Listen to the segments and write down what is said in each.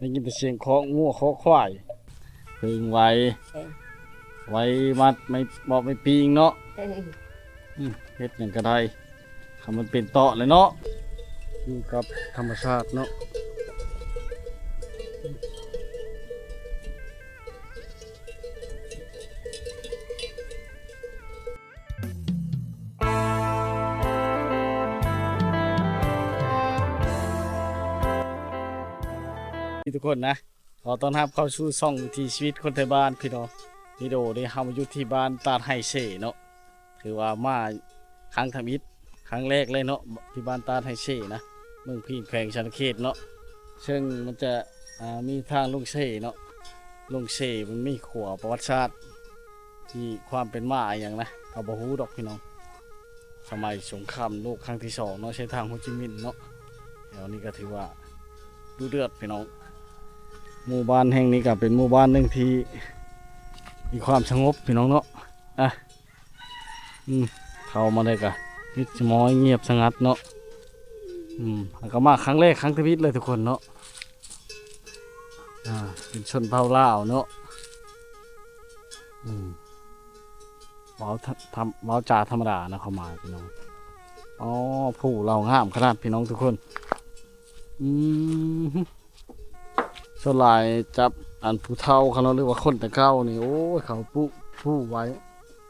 ได้ยินแต่เสียงเคาะงัวเคาะควายพึ่งไว้มัดไม่บอกไม่ปีงเนาะเฮ็ดอย่างก็ได้ทำมันเป็นเตาะเลยเนาะอยู่กับธรรมชาติเนาะทุกคนนะขอต้อนรับเข้าสู่ช่องวิถีชีวิตคนไทยบ้านพี่น้องวิดีโอนี้เฮามาอยู่ที่บ้านตาดไฮเซ่เนาะถือว่ามาครั้งทำอิฐครั้งแรกเลยเนาะที่บ้านตาดไฮเซ่นะเมืองพีนแขวงชนเขตเนาะซึ่งมันจะมีทางลงเซ่เนาะลงเซ่มันมีขัวประวัติศาสตร์ที่ความเป็นมาอย่างนะเอาบ่ฮู้ดอกพี่น้องสมัยสงครามโลกครั้งที่2เนาะใช้ทางโฮจิมินห์เนาะเดี๋ยวนี้ก็ถือว่าดูเดือดพี่น้องหมู่บ้านแห่งนี้ก็เป็นหมู่บ้านหนึ่งที่มีความสงบพี่น้องเนาะเข้ามาเลยกะนิดม้อยเงียบสงัดเนาะก็มาครั้งแรกครั้งชีวิตเลยทุกคนเนาะเป็นชนเผ่าลาวเนาะเว้าจ่าธรรมดานะเข้ามาพี่น้องอ๋อผู้เรางามขนาดพี่น้องทุกคนส่วนหลายจับอันผู้เฒ่าเขาเรียกว่าคนแต่เก้านี่โอ้ยเขาผู้ไ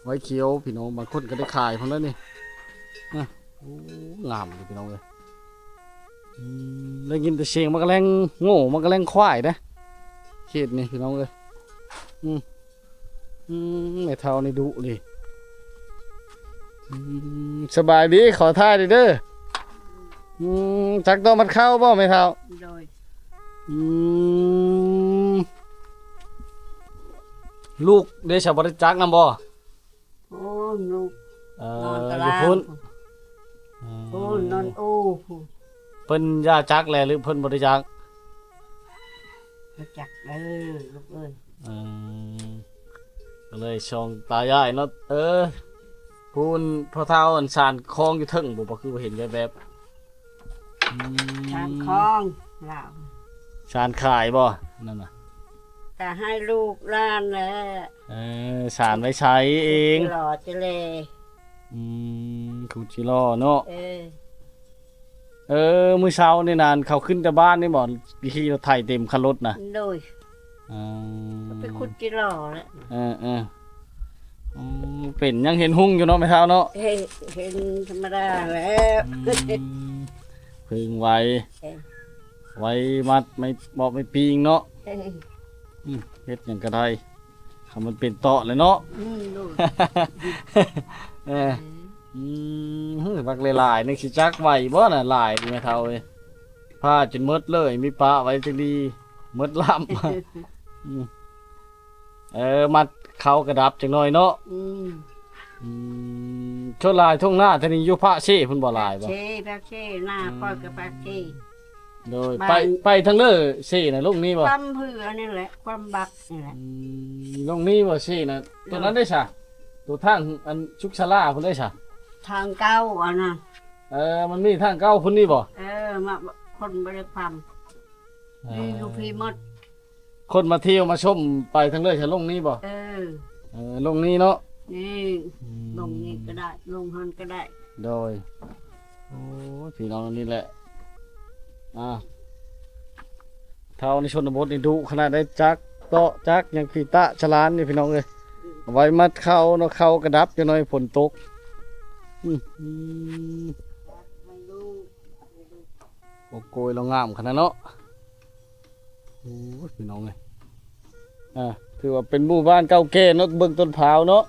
ว้เคี้ยวพี่น้องบางคนก็ได้ขายพอแล้วนี่งามเลยพี่น้องเลยได้ยินแต่เสียงมันก็แรงโง่มันก็แรงควายนะเขตนี่พี่น้องเลยไอ้เฒ่านี่ดุเลยสบายดีขอท่าดิเด้อจักตัวมันเข้าบ่ไม่เฒ่าลูกเดชบริจักนำบ่โอ้ลูกนอนตะอยู่ลางพุ่นโอ้นอนโอ้เพิ่นย่าจักแลหรือเพิ่นบริจักรู้จักลูกเอ้ยก็เลยชองตายายเนาะพูนพ่อเฒ่าอันสานคลองอยู่เทิงบ่คือเห็นแบบชานคล้องลาวสานขายบ่นั่นน่ะแต่ให้ลูกล้านแหละสานไว้ใช้เองหล่อจะเลคูจิโร่เนาะมื้อเช้านี่นานเขาขึ้นแต่บ้านนี่บ่ขี่รถไถเต็มคันรถน่ะโดยไปขุดจิโร่แล้วเป็นยังเห็นหุ่งอยู่เนาะไม่เท่าเนาะเห็นธรรมดาแล้วพึ่งไว้มัดไม่บอกไม่ปีงเนาะเฮ็ดอย่างก็ได้ทำมันเป็นเตาะเลยเนาะบักหลายๆนึกสิจักไหวบ่น่ะหลายดีแม่เฒ่าเอ้ยผ้าจนหมดเลยมีปะไว้จังดีหมดลำมัดเขากระดับจังหน่อยเนาะชนลายทุ่งหน้าท่านี้อยู่พระเช่เพิ่นบ่หลายบ่พระเช่หน้าค่อยกับพระเช่โดยไปทางเด้อเช่น่ะลงนี้บ่ความเหือนี่แหละความบักนี่แหละลงนี้บ่เช่น่ะตัวนั้นได้ซะตัวทางอันชุกชลาเพิ่นได้ซะทางเก่าอันน่ะมันมีทางเก่าพุ่นนี่บ่มาคนบ่ได้ความนี่ลูกพี่หมดคนมาเที่ยวมาชมไปทางเด้อจะลงนี้บ่ลงนี้เนาะนี่ลงนี่ก็ได้ลงหันก็ได้โดยโอ้พี่น้องนี่แหละเท่าในชนบทนี่ดุขนาดได้จักโตจักยังขีตะฉลานนี่พี่น้องเลยไว้มัดเข้าเนาะเข้ากระดับจะหน่อยฝนตกโอ้โกยเรางามขนาดเนาะโอ้พี่น้องเลยถือว่าเป็นหมู่บ้านเก่าแก่เนาะเบื้องต้นพร้าวเนาะ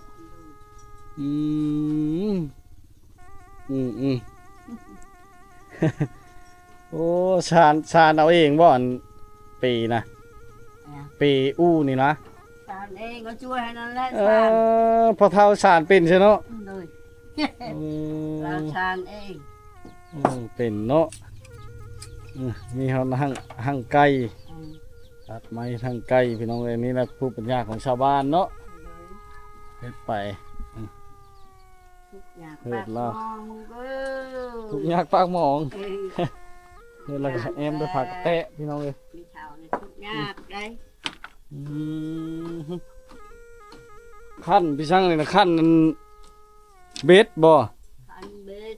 โอ้ชานเอาเองบ่อนปีนะปีอู้นี่นะชานเองก็ช่วยให้นั่นแหละพอเท่าชานเป็นใช่เนาะเราชานเองเป็นเนาะมีหั่งไก่ตัดไม้หั่งไก่พี่น้องเลยนี่นะผู้ปัญญาของชาวบ้านเนาะเฮ็ดไปเฮ็ดแล้วทุกยากปากหมองนี่เราก็แอมด้วยผักแตะพี่น้องเลย นี่ทุกยากได้ อืมขั้นพี่ช่างเลยนะขั้นนั้นเบ็ดบ่ อันเบ็ด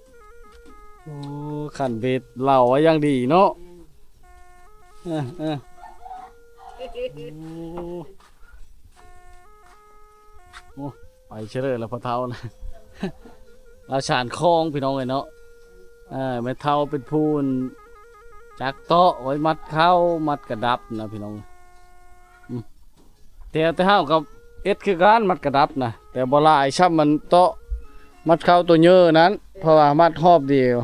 โอ้ขั้นเบ็ดเหล่าไว้อย่างดีเนาะเออโอ้ไปเฉลยแล้วพอเท่านะ เราฉานคลองพี่น้องเลยเนาะไม่เท่าเป็นพูนจักโต๊ะไว้มัดเข้ามัดกระดับนะพี่น้องแต่เฮากับเอ็ดคือการมัดกระดับนะแต่บ่หลายช้ำมันโต๊ะมัดเข้าตัวเยอะนั้นเพราะว่ามัดหอบเดียว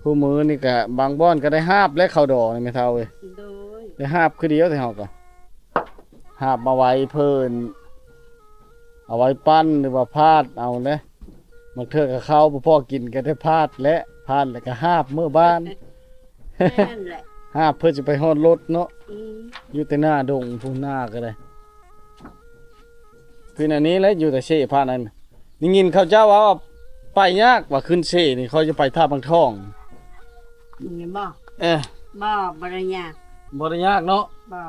คู่มือนี่ก็บางบ้อนก็ได้หาบและเข้าดอกนี่ไม่เท่าเลย โดย ได้หาบคือเดียวแต่เฮาก็หาบมาไว้เพิ่นเอาไว้ปั้นหรือว่าพาดเอาเด้มันเทื่อกับข้าวพ่อกินก็ได้พาดและพาดแล้วก็หาบมื้อบ้าน นั่นแหละ หาบเพื่อจะไปฮอดรถเนาะ อืม อยู่แต่หน้าดงพุ่นหน้าก็ได้คืออันนี้แหล้วอยู่แต่เช่พานั้นนี่ยินเขาเจ้าว่าไปยากว่าขึ้นเช่นี่เขาจะไปท่าบางท่อง นี่บ่ เอ๊ะ บ่บ่ได้ยาก บ่ได้ยากเนาะ บ่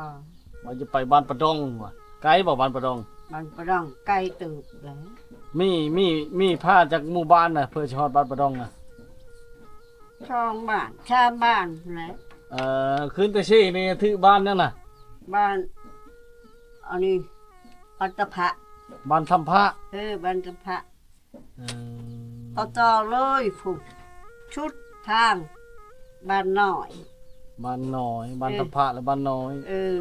ว่าจะไปบ้านประดงว่ะไกลบ่บ้านประดง มันบ่ต้องไกลตึกแหล้ว มีพาจากหมู่บ้านน่ะเพื่อจะฮอดบ้านประดงน่ะ ช่องบ้านชามบ้านแหละ ขึ้นแต่เช่นี่ถือบ้านนั่นน่ะ บ้านอันนี้อัตภะ บ้านทำพระ บ้านอัตภะ เออ เอาต่อเลยผูกชุดทางบ้านน้อย บ้านน้อยบ้านทำพระและบ้านน้อย เออ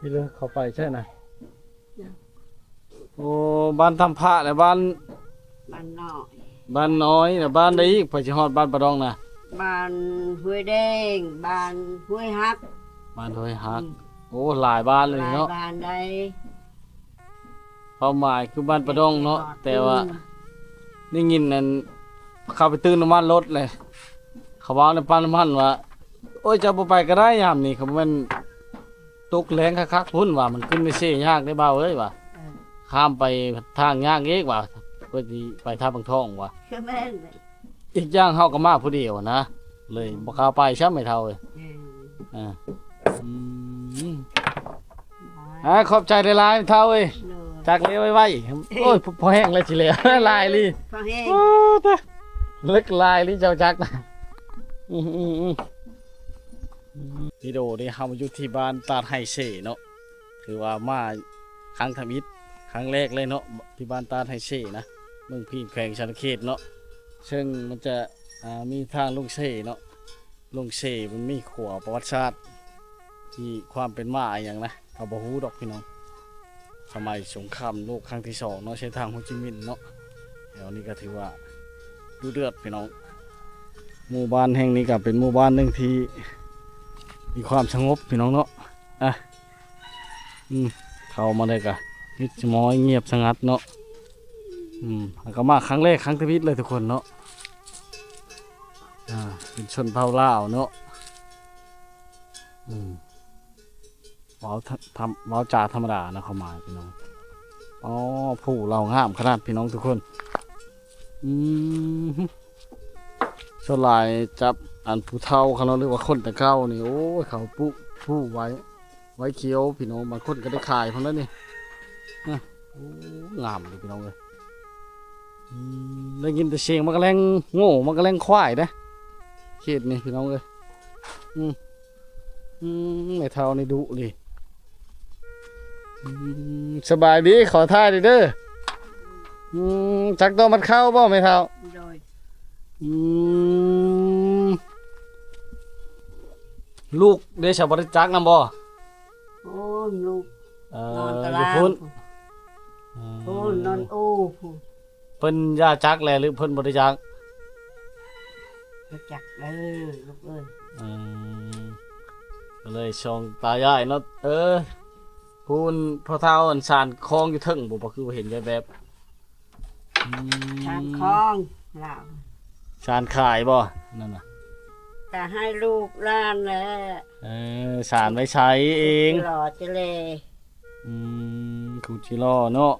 นี่เลยเข้าไปใช่ไหมโอ้บ้านทำพระและบ้าน บ้านน้อย บ้านน้อยและบ้านใดอีกเพื่อจะฮอดบ้านประดองนะ บ้านห้วยแดงบ้านห้วยฮัก บ้านห้วยฮักโอ้หลายบ้านเลย หลาย เนาะ บ้านใด เป้าหมายคือบ้านประดองเนาะแต่ว่านี่ยินนั่นเข้าไปตื้นน้ำมันรถเลยเขาบอกในปั๊มน้ำมันว่าโอ้ยจะบ่ไปก็ได้ยามนี่เขามันตกแรงคักๆพุ่นว่ามันขึ้นไปเสียยากได้เบาเอ้ยว่า เออ ข้ามไปทางยากเอกว่าเพื่อที่ไปท่าบางท่องว่า คือแม่นเลย อีกอย่างเฮาก็มาผู้เดียวนะเลยบ่กล้าไปช้ำไม่เท่าเลย เออ อ่าขอบใจหลายๆเท่าเอ้ย เลย จักเลี้ยวไว้โอ้ยพอแห้งแล้วสิเหลว ลายลี ฟังเอง โอ้ตะเล็กลายลีเจ้าจักนะวิดีโอนี้เฮามาอยู่ที่บ้านตาดไฮเซ่เนาะถือว่ามาครั้งทำอิฐครั้งแรกเลยเนาะที่บ้านตาดไฮเซ่นะเมืองพีนแขวงชนเขตเนาะซึ่งมันจะมีทางลงเซ่เนาะลงเซ่มันมีขวประวัติศาสตร์ที่ความเป็นมาอย่างนะเอาบ่ฮู้ดอกพี่น้องสมัยสงครามโลกครั้งที่สองเนาะใช้ทางโฮจิมินห์เนาะแถวนี้ก็ถือว่าดูเดือดพี่น้องหมู่บ้านแห่งนี้ก็เป็นหมู่บ้านหนึ่งที่มีความสงบพี่น้องเนาะเข้ามาเลยกะมิดม้อยเงียบสงัดเนาะแล้วก็มาครั้งแรกครั้งที่พิษเลยทุกคนเนาะเป็นชนเผ่าลาวเนาะว้าวจ่าธรรมดานะเข้ามาพี่น้องอ๋อผู้เรางามขนาดพี่น้องทุกคนสลายจับอันผู้เฒ่าเขาเรียกว่าคนแต่เก่านี่โอ้ยเขาผู้ไว้เคี้ยวพี่น้องบางคนก็ได้ขายพอแล้วนี่โอ้งามเลยพี่น้องเลยได้ยินแต่เสียงมันก็แรงโง่มันก็แรงควายนะเขตนี่พี่น้องเลยไม่เท่านี่ดุเลยสบายดีขอท่าดิเด้อจักตัวมันเข้าบ่ไม่เท่า โดย ลูกเดชบริจักนำบ่ โอ้ลูก อน อนตา อ ราง ยู่พุ่น โอ้นอนโอ้ผู้ เพิ่นย่าจักแลหรือเพิ่นบริจัก รู้จักลูกเอ้ย ก็เลยชองตายายเนาะพูนพอเท่าอันสานคลองอยู่เทึงบ่คือเห็นแบบทางคลองเรา สานขายบ่นั่นน่ะ แต่ให้ลูกหล้านแหละ สานไว้ใช้เอง หล่อจะเล คูจิโร่เนาะ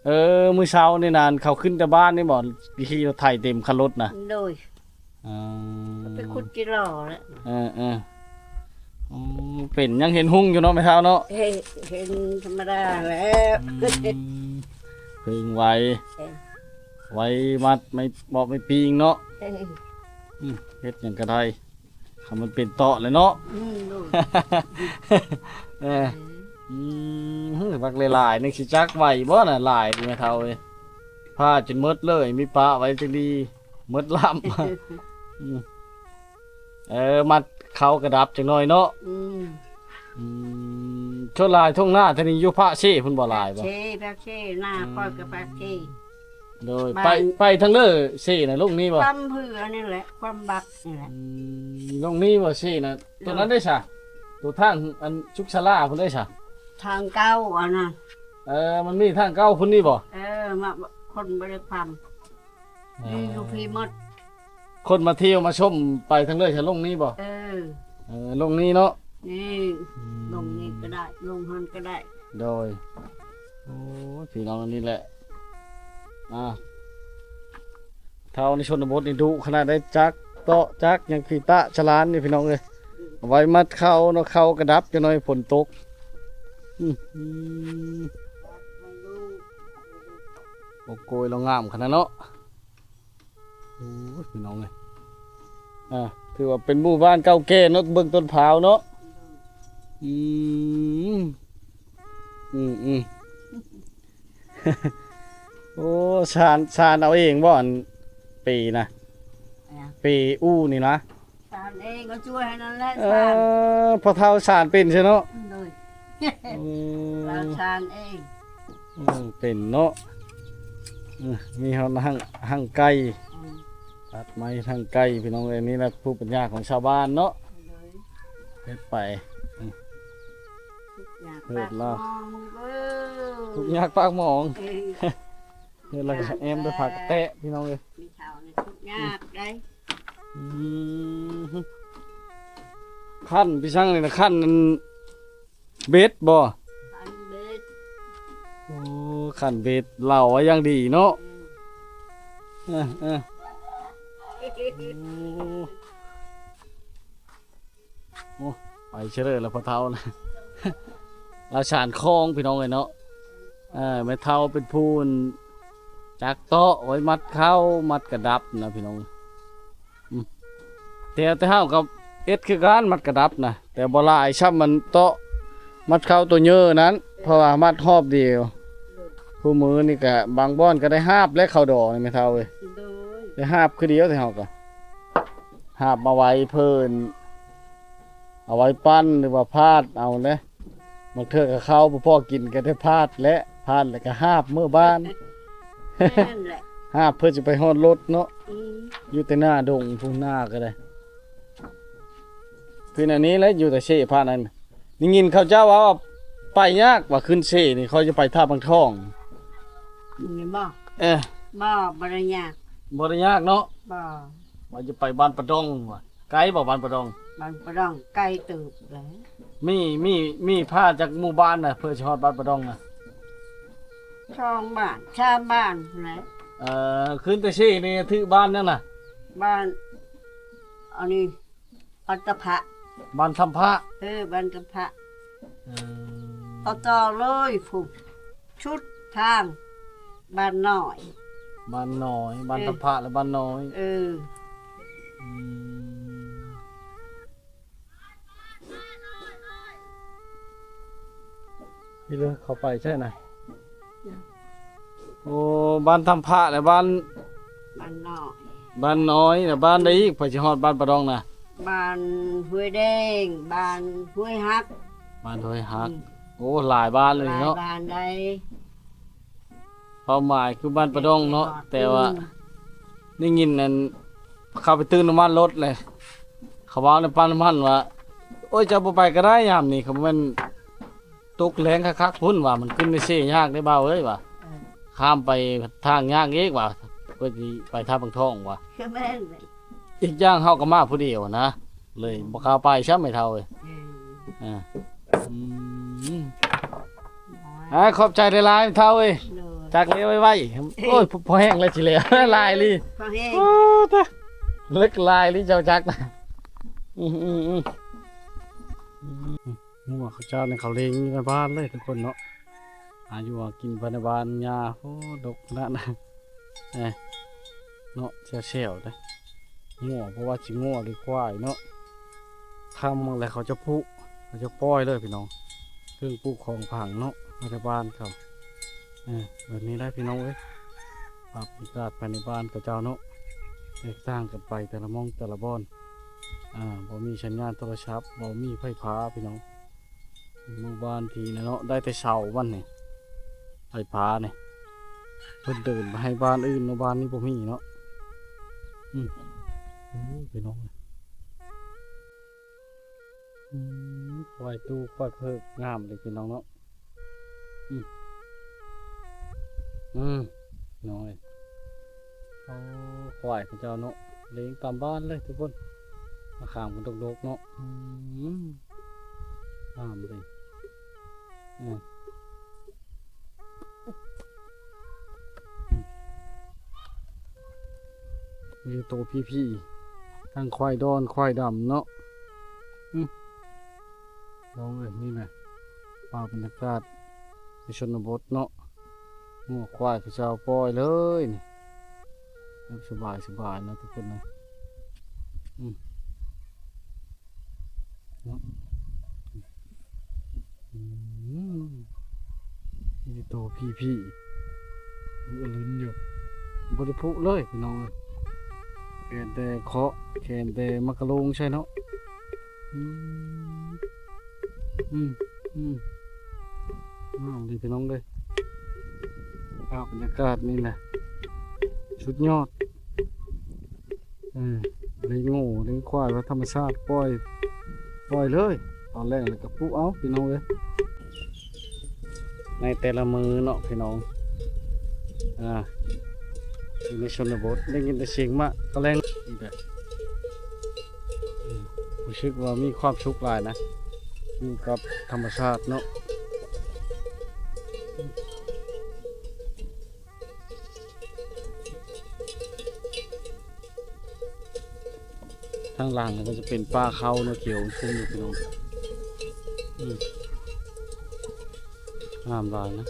มื้อเช้านี่นานเขาขึ้นแต่บ้านนี่บ่ขี่รถไถเต็มคันรถน่ะ โดย อ๋อ ไปขุดจิหล่อแล้ว เอออ๋อเป็นยังเห็นหุ่งอยู่เนาะแม่เฒ่าเนาะ เห็นธรรมดาแล้ว พึ่งไว้ เอ้ย ไว้มัดไม่บอกไม่ปีงเนาะ เอ้ย เฮ็ดหยังก็ได้คำมันเป็นเตาะเลยเนาะ โดย เออบักหลายๆนึกสิจักไหวบ่น่ะหลายดีแม่เฒ่าเอ้ยผ้าจนหมดเลยมีปะไว้จังดีหมดลำ มัดเขากระดับจังหน่อยเนาะชนลายทุ่งหน้าทนี่อยู่พระเช่พุ่นบ่หลายบ่ เช่พระเช่หน้าคอยกับพระเช่ โดยไปทางเด้อเช่น่ะลูกนี้บ่ ความเผื่อนี่แหละความบักนี่แหละ ลูกนี้บ่เช่น่ะตัวนั้นได้ซะตัวทางอันชุกชะลาพุ่นได้ซะ ทางเก้าอ่ะนะ มันมีทางเก้าพุ่นนี่บ่ มาคนบริความนี่อยู่พี่มด คนมาเที่ยวมาชมไปทางเด้อซะลงนี้บ่ลงนี้เนาะ นี่ลงนี่ก็ได้ลงหันก็ได้ โดยโอ้พี่น้องอันนี้แหละเท่าในชนบทนี่ดุขนาดได้จักเตาะจักยังขีตะฉลานนี่พี่น้องเลยเอาไว้มัดเข้าเนาะเข้ากระดับจะหน่อยฝนตกโอ้โกยเรางามขนาดเนาะโอ้พี่น้องเลยถือว่าเป็นหมู่บ้านเก่าแก่เนาะเบิ่งต้นพร้าวเนาะโอ้ชานเอาเองบ่อนปีนะปีอู้นี่นะ ชานเองก็ช่วยให้นั่นแหละ พอเท่าชานเป็นใช่เนาะ โดยเราชานเอง เป็นเนาะมีหั่งไก่ตัดไม้หั่งไก่พี่น้องเลยนี่แหละผู้ปัญญาของชาวบ้านเนาะเฮ็ดไปเฮ็ดแล้วทุกยากปากหมองเฮ็ดแล้วก็แอมด้วยผักแตะพี่น้องเลย มีเท่าในทุกยากได้ ขั้นพี่ช่างเลยนะขั้นนั้นเบ็ดบ่ ขันเบ็ด โอ้ขั้นเบ็ดเหล่าไว้อย่างดีเนาะโอ้ไปเชื่อแล้วพอเท่านะราชานคลองพี่น้องเลยเนาะแม่เท่าเป็นพูนจากโต๊ะไว้มัดเข้ามัดกระดับนะพี่น้องแต่เฮากับเอ็ดคือการมัดกระดับนะแต่บ่หลายช้ำมันโต๊ะมัดเข้าตัวเยอะนั้นเพราะว่ามัดหอบเดียวผู้มือนี่ก็บางบ้อนก็ได้หาบและเข้าดอกนี่แม่เท่าเว้ยได้หาบคือเดียวแต่เฮาก็หาบมาไว้เพิ่นเอาไว้ปั้นหรือว่าพาดเอาเลยบางเทื่อก็เข้าพ่อกินก็ได้พาดและแล้วก็หาบเมื่อบ้าน นั่นแหละ หาบเพื่อจะไปฮอดรถเนาะอยู่แต่หน้าดงทุ่งหน้าก็ได้คืออันนี้แล้วอยู่แต่เช่พานั้นนี่ยินเขาเจ้าว่าไปยากว่าขึ้นเช่นี่เขาจะไปท่าบางท่อง นี่บ่ บ่บริญญา บ่ได้ยากเนาะ บ่ ว่าจะไปบ้านประดองว่ะไกลบ่บ้านประดอง บางประดองไก่ตืบเลย มีผ้าจากหมู่บ้านน่ะเพื่อจะฮอดบ้านประดองน่ะ ช่องบ้านชามบ้านไหน ขึ้นแต่เช่นี่ถือบ้านนั่นน่ะ บ้านอันนี้อัตภะ บ้านทำพระ บ้านตภะเอาต่อเลยผูกชุดทางบ้านน้อย บ้านน้อยบ้านทำพระและบ้านน้อยพี่เลยเข้าไปใช่ไหมโอ้บ้านทำพระและบ้านน้อย บ้านน้อยนะบ้านใดอีกไปสิฮอดบ้านประดองนะ บ้านห้วยแดงบ้านห้วยฮัก บ้านห้วยฮักโอ้หลายบ้านเลยเนาะ บ้านใด เป้าหมายคือบ้านประดองเนาะแต่ว่านี่ยินนั่นเข้าไปตื้นน้ำมันรถเลยเขาว่าในปั๊มน้ำมันว่าโอ้ยจะบ่ไปก็ได้ยามนี้เขามันตกแรงคักๆพุ่นว่ามันขึ้นในเส้ยากได้เบาเอ้ยว่าข้ามไปทางยากเองว่าเพื่อที่ไปท่าบางท่องว่า คือแม่นเลย อีกอย่างเฮาก็มาผู้เดียวนะเลยบ่กล้าไปช้ำไม่เท่าเลยขอบใจหลายๆเท่าเอ้ย จักเลี้ยวไว้โอ้ยพอแห้งเลยสิเหลยลายลี พอแห้ง โอ้ตะเล็กลายลีเจ้าจักนะหัวเขาเจ้าเนี่ยเขาเลี้ยงในบ้านเลยทุกคนเนาะอายุกินภายในบ้านยาโอ้ดกนั่นนะเนาะเชี่ยวๆเลยงัวเพราะว่าจิงัวหรือควายเนาะทำอะไรเขาจะพุเขาจะป้อยเลยพี่น้องเครื่องปลูกของผังเนาะในบ้านเขาแบบนี้ได้พี่น้องเอ้ยปรับอากาศภายในบ้านกับเจ้าเนาะแตกต่างกันไปแต่ละมองแต่ละบ้านบ่มีสัญญาณโทรศัพท์บ่มีไฟฟ้าพี่น้องหมู่บ้านทีนะเนาะได้แต่เสาวันนี่ไฟฟ้าเนี่ยเพิ่นเดินมาให้บ้านอื่นเนาะบ้านนี้บ่มีเนาะพี่น้องควายตู้ควายเพิกงามเลยพี่น้องเนาะน้อยเขาควายของเจ้าเนาะเลี้ยงตามบ้านเลยทุกคนมาขามกันดกๆเนาะงามเลยมีโตพี่ๆทั้งควายดอนควายดำเนาะลองเลยนี่นะป่าบรรยากาศในชนบทเนาะงัวควายพระเจ้าปล่อยเลยนี่สบายนะทุกคนนะมีโตพี่มันลุ้นอยู่บริพุเลยพี่น้องเลยแคนแต่เคาะแคนแต่มักกะโลงใช่เนาะดีพี่น้องเลยบรรยากาศนี่แหละชุดยอดเลี้ยงงูเลี้ยงควายว่าธรรมชาติปล่อยเลยตอนแรกเลยกับปุ๊เอาพี่น้องเลยในแต่ละมือเนาะพี่น้องอยู่ในชนบทได้ยินแต่เสียงมะก็แรงนี่แหละรู้สึกว่ามีความสุขหลายนะอยู่กับธรรมชาติเนาะทางหลังก็จะเป็นป่าเขาเนาะเขียวชุ่มอยู่พี่น้องงามหลายนะ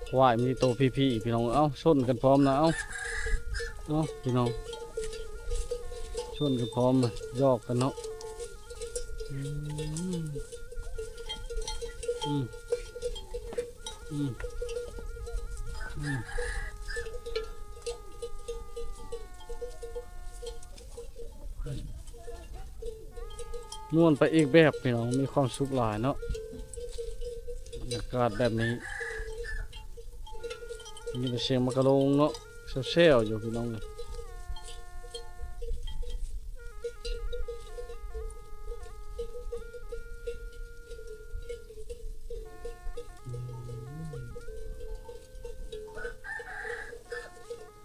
ควายมีโตพี่พี่น้องเอ้าชนกันพร้อมนะเอ้าพี่น้องชนกันพร้อมนะยอกกันเนาะม่วนไปอีกแบบพี่น้องมีความสุขหลายเนาะบรรยากาศแบบนี้มีแต่เสียงมักกะโลงเนาะเซลอยู่พี่น้องเลย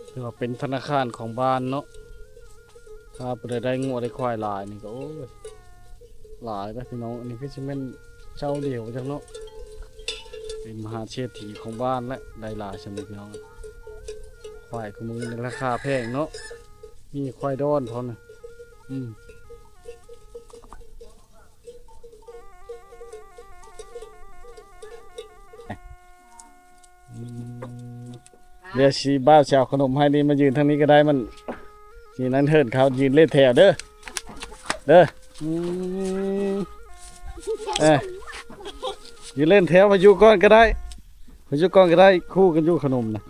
ถือว่าเป็นธนาคารของบ้านเนาะถ้าไปได้งัวได้ควายหลายนี่ก็โอ้ยหลายนะพี่น้องอันนี้พี่จะเป็นเจ้าเดียวจังเนาะเป็นมหาเศรษฐีของบ้านและได้หลายใช่ไหมพี่น้องควายของมึงในราคาแพงเนาะมีควายดอนพร้อมนะเดี๋ยวชีบ้าแชวขนมให้ดีมายืนทางนี้ก็ได้มันทีนั้นเถิดเขายืนเล่นแถวเด้อยืนเล่นแถวมาอยู่ก้อนก็ได้มาอยู่ก้อนก็ได้คู่กันอยู่ขนมนะ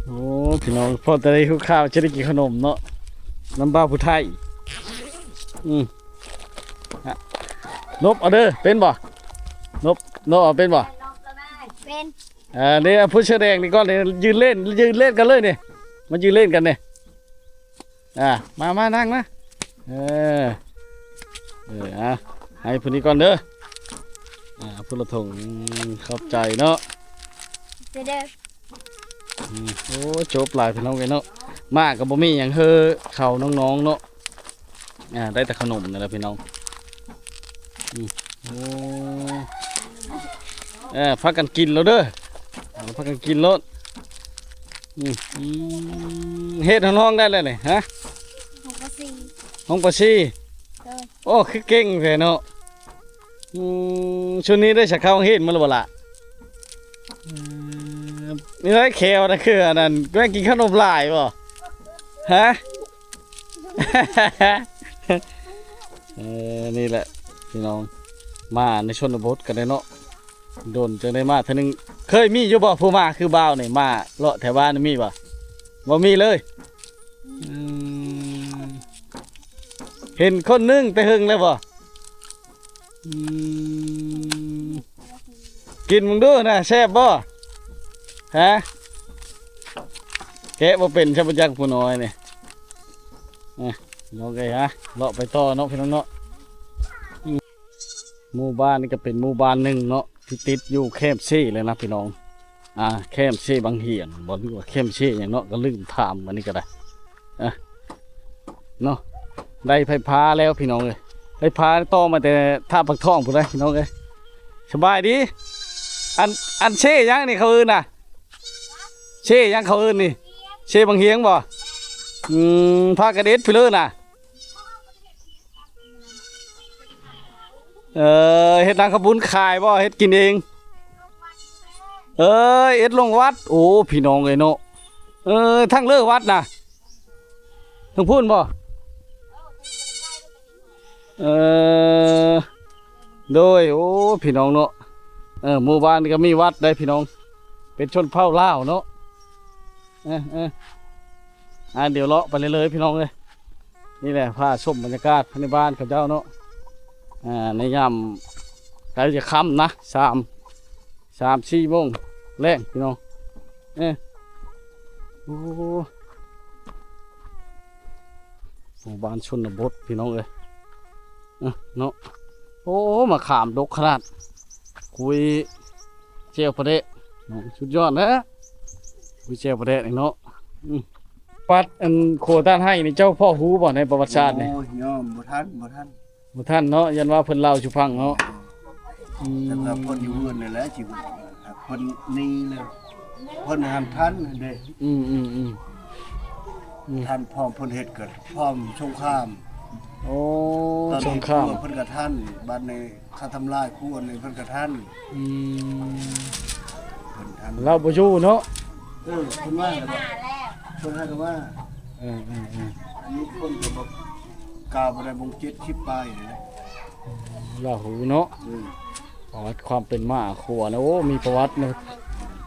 โอ้พี่น้องพอจะได้คู่ข้าวจะได้กินขนมเนาะน้ำบ้าผู้ไทยนบเอาเด้อเป็นบ่นบเอาเป็นบ่เป็นเนี่ยผู้แสดงนี่ก้อนเลยยืนเล่นกันเลยเนี่ยมายืนเล่นกันเนี่ยมานั่งนะให้ผู้นี้ก่อนเด้อผู้ละถงขอบใจเนาะเด้อโอ้จบหลายพี่น้องกันเนาะมากกับบ่มีอย่างเข่าน้องๆเนาะได้แต่ขนมนี่แหละพี่น้อง โอ้พักกันกินแล้วเด้อพักกันกินรถเฮ็ดน้องได้เลยนี่ฮะห้องปะซีโอ้คือเก่งแท้เนาะชุดนี้ได้สักเข้าเฮ็ดมาหรือเปล่านี่ไรแควนะคืออันนั้นแม่งกินขนมลายบ่ฮะ นี่แหละพี่น้องมาในชนบทกันเลยเนาะโดนจังได้มาเท่านึงเคยมีอยู่บ่ผู้มาคือบ่าวนี่มาเลาะแถวบ้านนี่มีบ่มีเลยเห็นคนนึงแต่หึงเลยบ่กินมึงดูนะแซ่บบ่ฮะแกะบ่เป็นใช่บ่จักผู้น้อยนี่น้องไงฮะเลาะไปต่อเนาะพี่น้องเนาะหมู่บ้านนี่ก็เป็นหมู่บ้านหนึ่งเนาะที่ติดอยู่แคมป์ซี่เลยนะพี่น้องแคมป์ซี่บางเหียนบอกว่าแคมป์ซี่อย่างเนาะก็ลืมถามอันนี้ก็ได้เนาะได้ไฟฟ้าแล้วพี่น้องเลยไฟฟ้าต่อมาแต่ท่าปักท่องพูดได้พี่น้องเลยสบายดีอันเช่ยังนี่เขาอื่นน่ะเช่ยังเขาอื่นนี่เช่บางเฮียงบ่พากระเด็ดไปเลยน่ะเฮ็ดนางขบุญขายบ่เฮ็ดกินเองเฮ็ดลงวัดโอ้พี่น้องเอ้ยเนาะทั้งเลิกวัดน่ะทั้งพูนบ่โดยโอ้พี่น้องเนาะหมู่บ้านก็มีวัดได้พี่น้องเป็นชนเผ่าลาวเนาะเดี๋ยวเลาะไปเลยพี่น้องเลยนี่แหละพาชมบรรยากาศในบ้านของเจ้าเนาะในยามใกล้จะค่ำนะ3-4 โมงแรงพี่น้องโอ้หมู่บ้านชนบทพี่น้องเลยเนาะโอ้มาขามดกขนาดคุยเจียวประเดะสุดยอดนะคุยเจียวประเดะเนาะปัดอันโคต้านให้นี่เจ้าพ่อฮู้บ่ในประวัติศาสตร์นี่โอ้ยยอมบ่ทันท่านเนาะยันว่าเพิ่นเล่าสู่ฟังเนาะแต่ว่าเพิ่นอยู่เฮือนนี่แหละสิเพิ่นนี่เลยเพิ่นหันทันเด้ทันพร้อมเพิ่นเฮ็ดก็พร้อมสงครามโอ้ตอน ส นี้ งคราม เพิ่นก็ทันบัดนี้เขาทำลายคู่อันนี้เพิ่นก็ทันเพิ่นทันเราบ่อยู่เนาะเพิ่นว่าเพิ่นให้ก็ว่าอันนี้เพิ่นก็บ่กาบ่ได้บ่ง70ปลายนะ เราหูเนาะประวัติความเป็นมาขวนะโอ้มีประวัติเนาะ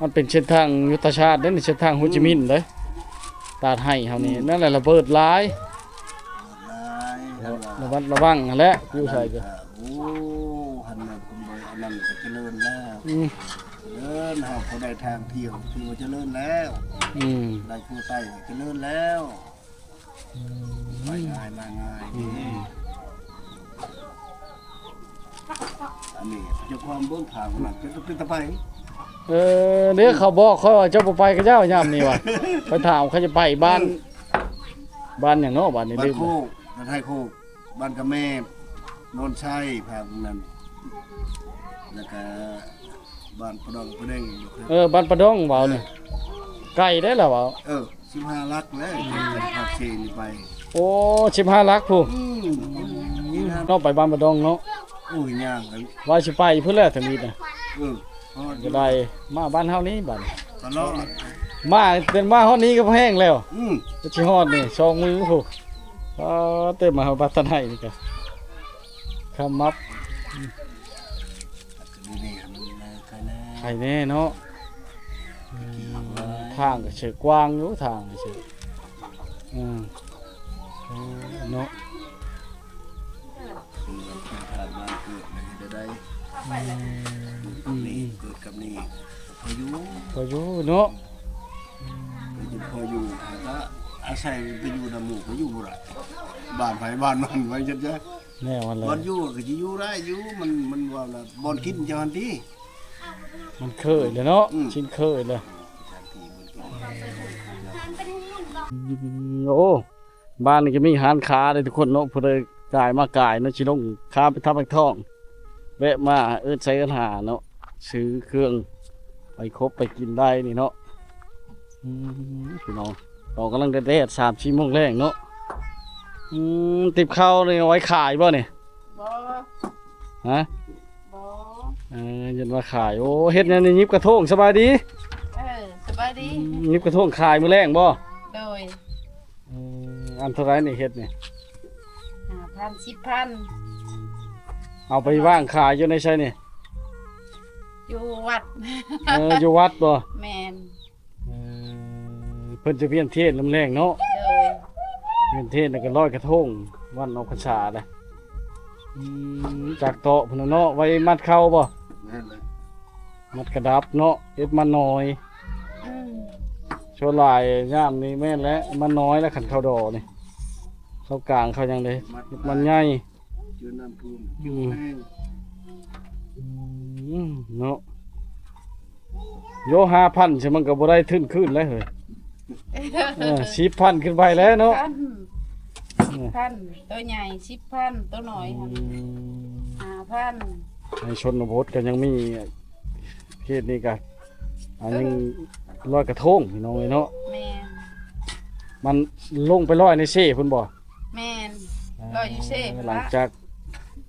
มันเป็นเส้นทางยุทธชาติเด้อเส้นทางโฮจิมินห์เด้อตาดให้เฮานี่นั่นแหละระเบิดหลายระวัดระวังนั่นแหละอยู่ใส่ก็โอ้หันน่ะคุณบ่อันนั้นก็เจริญแล้วเจริญเฮาพอได้ทางเที่ยวคือว่าเจริญแล้วได้ผู้ใต้เจริญแล้วไปง่ายมาง่ายอันนี้เจ้าความเบิ่งทางมันก็เป็นตะไปเดี๋ยวเขาบอกเขาว่าเจ้าบ่ไปกับเจ้ายามนี้ว่ะไปถามเขาจะไปบ้านอย่างเนาะบ้านนี้บ้านโคกบ้านไทยโคกบ้านกระแม่นนชัยภาคนั้นแล้วก็บ้านปะดองปะเด้งบ้านปะดองเว้านี่ไกลได้ล่ะเว้า15 ลักแล้วจากภาคเชนี่ไปโอ้15 ลักพูเนาะไปบ้านปะดองเนาะโอ้ยย่างกันว่าสิไปเพิ่นแล้วถ้ามีน่ะจะได้มาบ้านเฮานี้บัดตลอดมาเป็นมาฮอดนี้ก็แห้งแล้วสิฮอดนี่2 มือพูเต็มมาเฮาบัดทันให้นี่ก็คำมับใครแน่เนาะทางก็เฉยกว้างอยู่ทางเฉยเนาะผ่านมาเกิดได้นี่เกิดกับนี่พออยู่เนาะพออยู่ถ้าอาศัยไปอยู่นำหมู่ก็อยู่บ่ได้บ้านไผบ้านมันไว้จังๆแน่วันเลยบ่อยู่ก็สิอยู่ได้อยู่มันว่าล่ะบ่กินจังซั่นติมันเคยเลยเนาะชินเคยเลยโอ้บ้านนี่ก็มีร้านค้าเลยทุกคนเนาะผู้ใดกายมากายเนาะสิลงค้าไปทับไปท่อง แวะมาใช้กันหาเนาะซื้อเครื่องไปครบไปกินได้นี่เนาะพี่น้องเรากำลังเด็ด3-4 โมงแรงเนาะติบข้าวเลยเอาไว้ขายบ่เนี่ย บ่ ฮะ บ่ ยันมาขายโอ้เฮ็ดหยังนี่ยิบกระทงสบายดี สบายดี ยิบกระทงขายมื้อแรงบ่ โดย อันเท่าไรนี่เฮ็ดนี่ 5,000 10,000 เอาไปว่างขายอยู่ในใช่นี่ อยู่วัด อยู่วัดบ่ แม่น เพิ่นจะเวียนเทศน์ลำแรงเนาะ โดย เวียนเทศน์แล้วก็ลอยกระทงวันออกพรรษาเลยจากโตะพุ่นน่ะเนาะไว้มัดเข้าบ่ นั่นแหละ มัดกระดับเนาะเฮ็ดมันน้อย อืม โชว์ลายย่ามนี่แม่นแล้วมันน้อยแล้วขันเข้าดอกนี่เข้ากลางเข้ายังเลยเฮ็ดมันใหญ่ จืดน้ำท่วมจืดแห้ง เนาะโย5,000ใช่มันก็บ่ได้ทึ้นขึ้นแล้วเฮ้ย10,000ขึ้นไปแล้วเนาะ พันตัวใหญ่10,000ตัวน้อย5,000 ในชนบทก็ยังมีเขตนี้ก็ยังลอยกระทงพี่น้องเอ้ยเนาะ แม่น มันลงไปลอยในเซ่พุ่นบ่ แม่นลอยอยู่เซ่ หลังจาก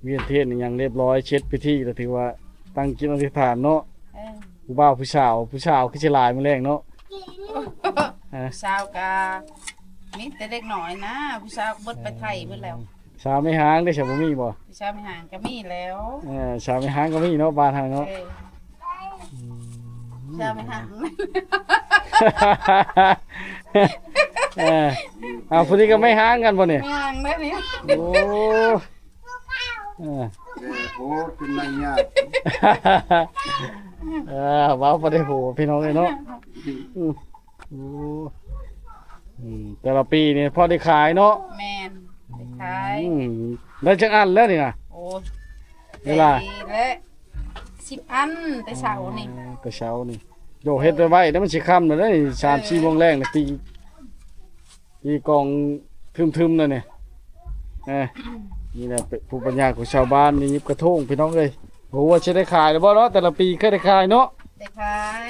เวียนเทศน์นี่ยังเรียบร้อยเช็ดพิธีก็ถือว่าตั้งจิตอธิษฐานเนาะผู้บ่าวผู้สาวคือสิหลายมื้อแรงเนาะ สาวกามีแต่เด็กหน่อยนะผู้สาวเบิดไปไทยเบิดแล้ว สาวไม่หางได้ใช่บ่มีบ่ ผู้สาวไม่ห่างก็มีแล้ว สาวไม่หางก็มีเนาะบ้านเฮาเนาะ สาวไม่ห่าง เอาผู้นี้ก็ไม่หางกันบ่เนี่ย ไม่ห่างได้นี่ โอ้ โอ้เป็นไรยาก ว้าวบ่ได้โหพี่น้องเลยเนาะแต่ละปีนี่พอได้ขายเนาะ แม่นไปขาย ได้จังอันแล้วนี่นะ โอ้ เวลา และ10 อันแต่เสาร์นี่ แต่เช้านี่โยเฮ็ดไว้แล้วมันสิค่ำแล้วนี่3-4 โมงแรงนี่ตีกองทึมๆนั่นนี่นี่แหละผู้ปัญญาของชาวบ้านนี่ยิบกระทงพี่น้องเอ้ยโหว่าสิได้ขายหรือบ่เนาะแต่ละปีเคยได้ขายเนาะ ได้ขาย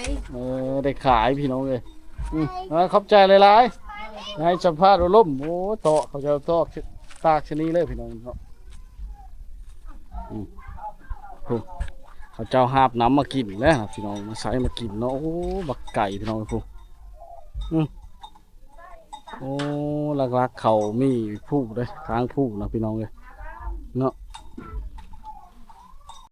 ได้ขายพี่น้องเอ้ยขอบใจหลายๆให้สัมภาษณ์ว่าล่มโอ้เตาะเขาจะตอกตากชะนีเลยพี่น้องเนาะเขาเจ้าหาบน้ำมากินแล้วพี่น้องมาใส่มากินเนาะโอ้บักไก่พี่น้องพูโอ้หลักๆเขามีผู้เลยทางผู้นะพี่น้องเลยเนาะ